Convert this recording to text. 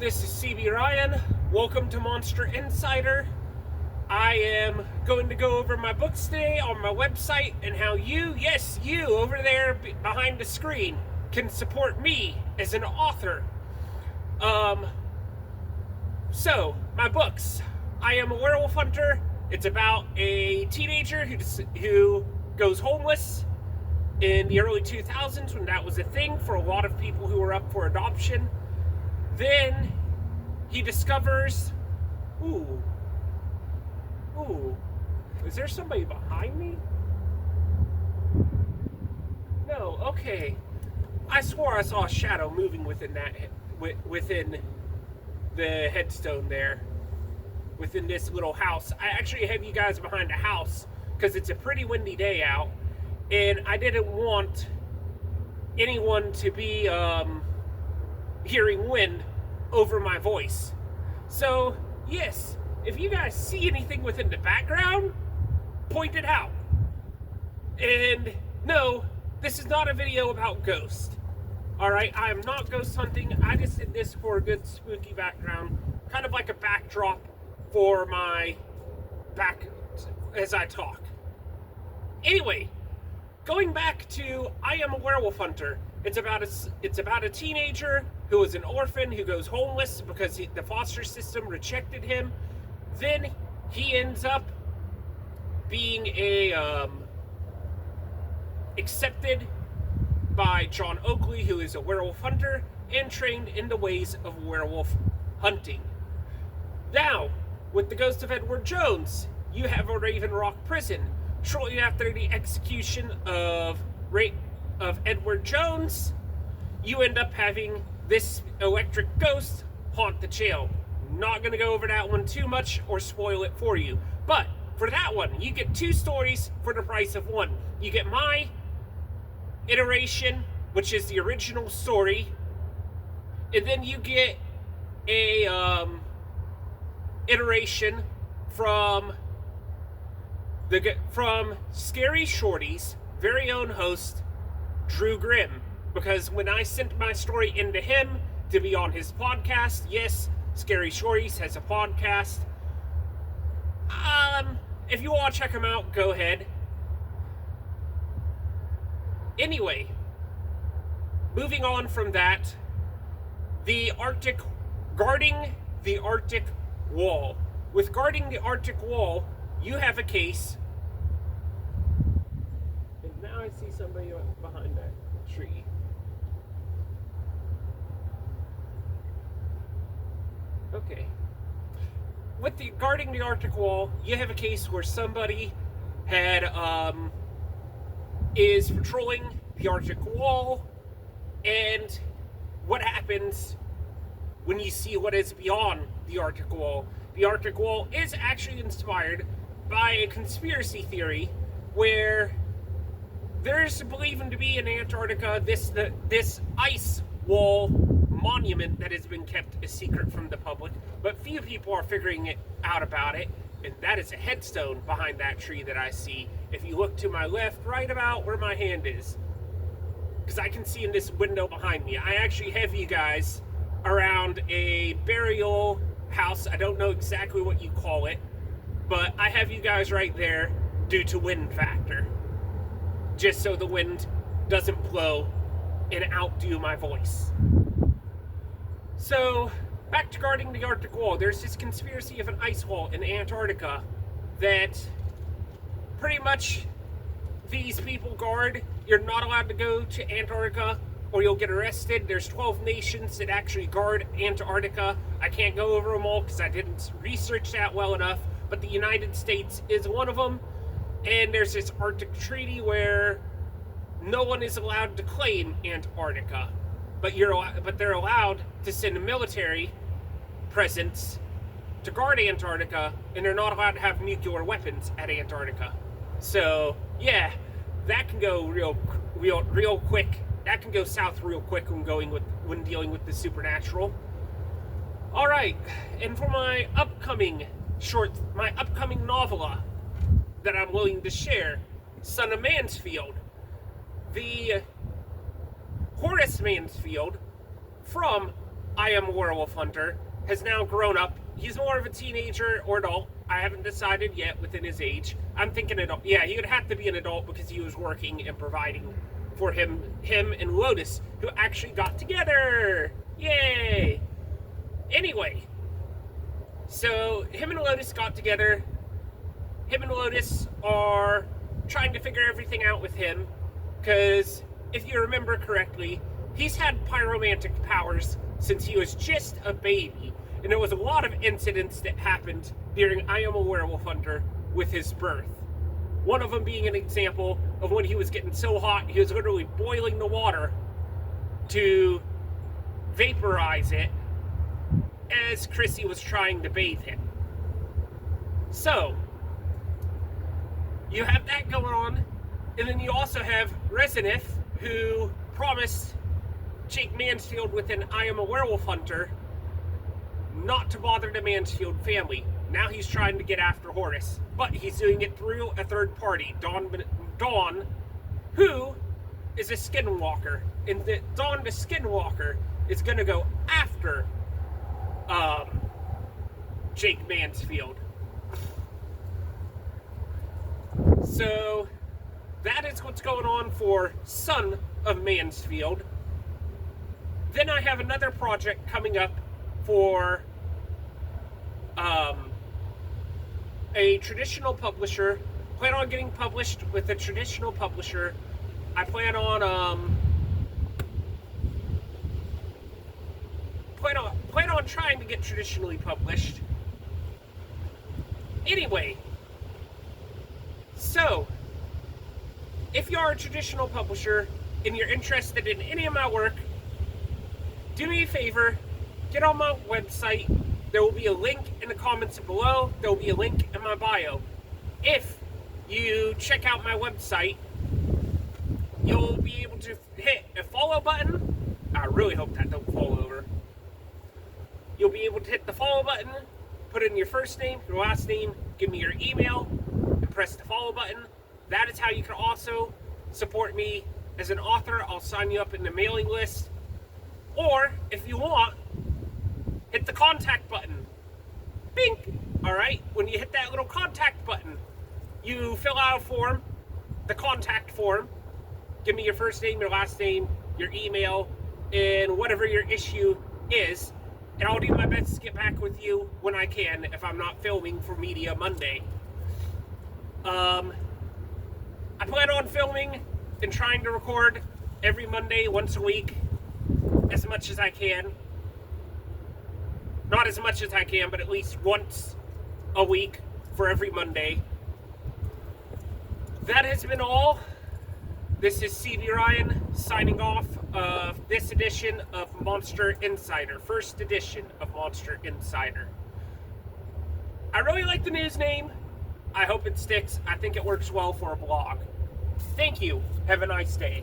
this is CB Ryan. Welcome to Monster Insider. I am going to go over my books today on my website and how you, yes, you over there behind the screen, can support me as an author. So, my books. I Am a Werewolf Hunter. It's about a teenager who goes homeless in the early 2000s when that was a thing for a lot of people who were up for adoption. Then he discovers, ooh, is there somebody behind me? No, okay. I swore I saw a shadow moving within the headstone there, within this little house. I actually have you guys behind a house because it's a pretty windy day out, and I didn't want anyone to be hearing wind over my voice. So, yes, if you guys see anything within the background, point it out. And no, this is not a video about ghosts. Alright, I am not ghost hunting. I just did this for a good spooky background, kind of like a backdrop for my back as I talk. Anyway, going back to I Am a Werewolf Hunter. It's about a teenager who is an orphan who goes homeless because the foster system rejected him. Then he ends up being accepted by John Oakley, who is a werewolf hunter and trained in the ways of werewolf hunting. Now, with the ghost of Edward Jones, you have a Raven Rock prison. Shortly after the execution of Edward Jones, you end up having this electric ghost haunt the jail. Not going to go over that one too much or spoil it for you. But for that one, you get two stories for the price of one. You get my iteration, which is the original story, and then you get a iteration from Scary Shorty's very own host, Drew Grimm. Because when I sent my story into him to be on his podcast, yes, Scary Shorties has a podcast. If you want to check him out, go ahead. Anyway, moving on from that, guarding the Arctic Wall. With guarding the Arctic Wall, you have a case. And now I see somebody behind that tree. Okay. With the guarding the Arctic Wall, you have a case where somebody is patrolling the Arctic Wall, and what happens when you see what is beyond the Arctic Wall. The Arctic Wall is actually inspired by a conspiracy theory where there's believed to be in Antarctica this ice wall monument that has been kept a secret from the public, but few people are figuring it out about it, and that is a headstone behind that tree that I see. If you look to my left, right about where my hand is, because I can see in this window behind me. I actually have you guys around a burial house. I don't know exactly what you call it, but I have you guys right there due to wind factor, just so the wind doesn't blow and outdo my voice. So, back to guarding the Arctic Wall. There's this conspiracy of an ice wall in Antarctica that pretty much these people guard. You're not allowed to go to Antarctica or you'll get arrested. There's 12 nations that actually guard Antarctica. I can't go over them all because I didn't research that well enough, but the United States is one of them. And there's this Arctic Treaty where no one is allowed to claim Antarctica, but they're allowed to send a military presence to guard Antarctica, and they're not allowed to have nuclear weapons at Antarctica. So yeah, that can go real quick. That can go south real quick when dealing with the supernatural. All right, and for my upcoming novella that I'm willing to share, Son of Mansfield. The Horace Mansfield from I Am a Werewolf Hunter, has now grown up. He's more of a teenager or adult. I haven't decided yet within his age. I'm thinking adult. Yeah, he would have to be an adult because he was working and providing for him and Lotus, who actually got together. Yay! Anyway, so him and Lotus got together. Him and Lotus are trying to figure everything out with him, because if you remember correctly, he's had pyromantic powers since he was just a baby, and there was a lot of incidents that happened during I Am a Werewolf Hunter with his birth. One of them being an example of when he was getting so hot, he was literally boiling the water to vaporize it as Chrissy was trying to bathe him. So, you have that going on, and then you also have Resinith, who promised Jake Mansfield within I Am a Werewolf Hunter not to bother the Mansfield family. Now he's trying to get after Horus, but he's doing it through a third party, Dawn, who is a skinwalker, and Dawn the skinwalker is going to go after Jake Mansfield. So that is what's going on for Son of Mansfield. Then I have another project coming up for a traditional publisher. Plan on getting published with a traditional publisher. I plan on trying to get traditionally published. Anyway, so if you are a traditional publisher and you're interested in any of my work, do me a favor, get on my website. There will be a link in the comments below. There will be a link in my bio. If you check out my website, you'll be able to hit a follow button. I really hope that don't fall over. You'll be able to hit the follow button, put in your first name, your last name, give me your email, and press the follow button. That is how you can also support me as an author. I'll sign you up in the mailing list. Or, if you want, hit the contact button. Bink! Alright, when you hit that little contact button, you fill out a form, the contact form. Give me your first name, your last name, your email, and whatever your issue is. And I'll do my best to get back with you when I can if I'm not filming for Media Monday. I plan on filming and trying to record every Monday, once a week, as much as I can. Not as much as I can, but at least once a week for every Monday. That has been all. This is CB Ryan signing off of this edition of Monster Insider, first edition of Monster Insider. I really like the news name. I hope it sticks. I think it works well for a blog. Thank you. Have a nice day.